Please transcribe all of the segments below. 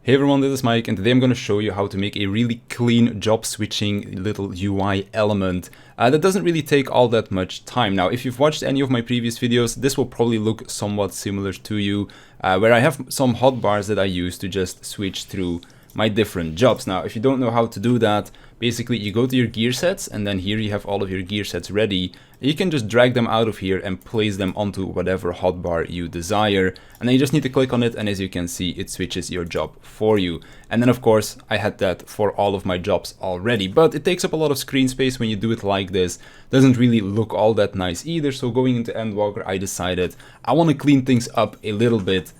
Hey everyone, this is Mike, and today I'm going to show you how to make a really clean job switching little UI element that doesn't really take all that much time. Now, if you've watched any of my previous videos, this will probably look somewhat similar to you, where I have some hotbars that I use to just switch through my different jobs. Now, if you don't know how to do that, basically you go to your gear sets, and then here you have all of your gear sets ready. You can just drag them out of here and place them onto whatever hotbar you desire, and then you just need to click on it, and as you can see, it switches your job for you. And then of course I had that for all of my jobs already, but it takes up a lot of screen space when you do it like this. Doesn't really look all that nice either, so going into Endwalker I decided I want to clean things up a little bit,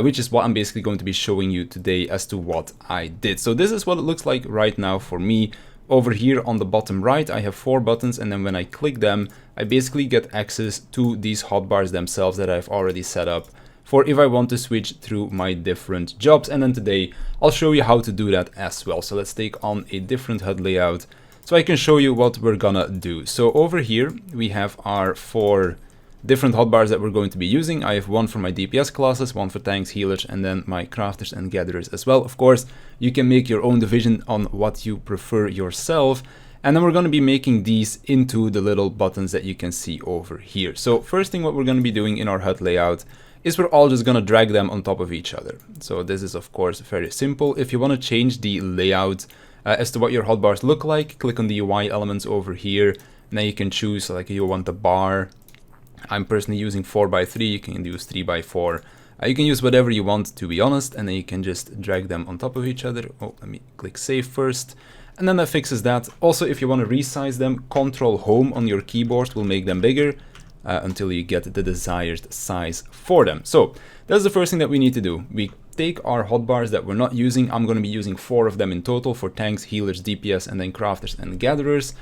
which is what I'm basically going to be showing you today as to what I did. So this is what it looks like right now for me. Over here on the bottom right, I have 4 buttons, and then when I click them, I basically get access to these hotbars themselves that I've already set up for if I want to switch through my different jobs. And then today, I'll show you how to do that as well. So let's take on a different HUD layout so I can show you what we're gonna do. So over here, we have our 4 different hotbars that we're going to be using. I have one for my DPS classes, one for tanks, healers, and then my crafters and gatherers as well. Of course, you can make your own division on what you prefer yourself. And then we're going to be making these into the little buttons that you can see over here. So first thing what we're going to be doing in our HUD layout is we're all just going to drag them on top of each other. So this is of course very simple. If you want to change the layout as to what your hotbars look like, click on the UI elements over here. Now you can choose like you want the bar. I'm personally using 4x3, you can use 3x4. You can use whatever you want, to be honest, and then you can just drag them on top of each other. Oh, let me click save first. And then that fixes that. Also, if you want to resize them, Control Home on your keyboard will make them bigger until you get the desired size for them. So that's the first thing that we need to do. We take our hotbars that we're not using. I'm going to be using 4 of them in total for tanks, healers, DPS, and then crafters and gatherers.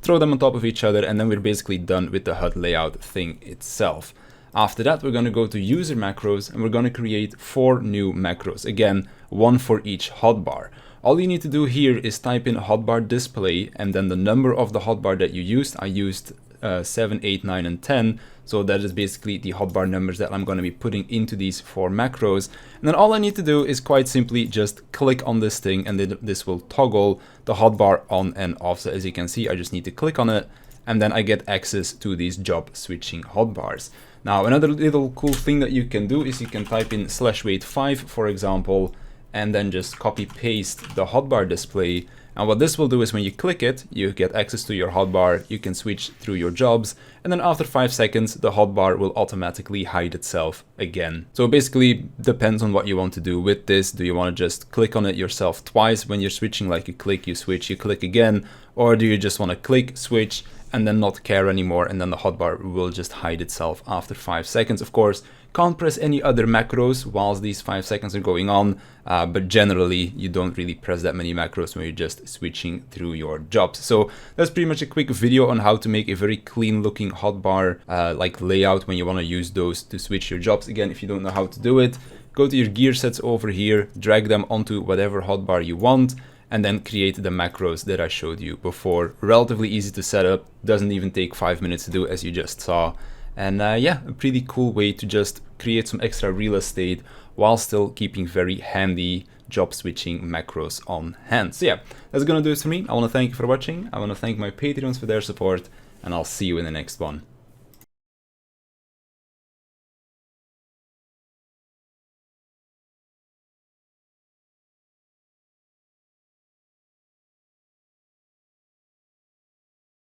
Throw them on top of each other, and then we're basically done with the HUD layout thing itself. After that, we're going to go to user macros, and we're going to create 4 new macros. Again, 1 for each hotbar. All you need to do here is type in hotbar display, and then the number of the hotbar that you used. I used 7, 8, 9, and 10. So that is basically the hotbar numbers that I'm going to be putting into these 4 macros. And then all I need to do is quite simply just click on this thing, and then this will toggle the hotbar on and off. So as you can see, I just need to click on it, and then I get access to these job switching hotbars. Now, another little cool thing that you can do is you can type in /weight5, for example, and then just copy paste the hotbar display. And what this will do is when you click it, you get access to your hotbar, you can switch through your jobs, and then after 5 seconds, the hotbar will automatically hide itself again. So it basically depends on what you want to do with this. Do you want to just click on it yourself twice when you're switching, like you click, you switch, you click again, or do you just want to click, switch, and then not care anymore, and then the hotbar will just hide itself after 5 seconds. Of course, can't press any other macros whilst these 5 seconds are going on, but generally you don't really press that many macros when you're just switching through your jobs. So that's pretty much a quick video on how to make a very clean looking hotbar like layout when you want to use those to switch your jobs. Again, if you don't know how to do it, go to your gear sets over here, drag them onto whatever hotbar you want, and then create the macros that I showed you before. Relatively easy to set up, doesn't even take 5 minutes to do, as you just saw. And yeah, a pretty cool way to just create some extra real estate while still keeping very handy job switching macros on hand. So yeah, that's gonna do it for me. I wanna thank you for watching. I wanna thank my Patreons for their support, and I'll see you in the next one.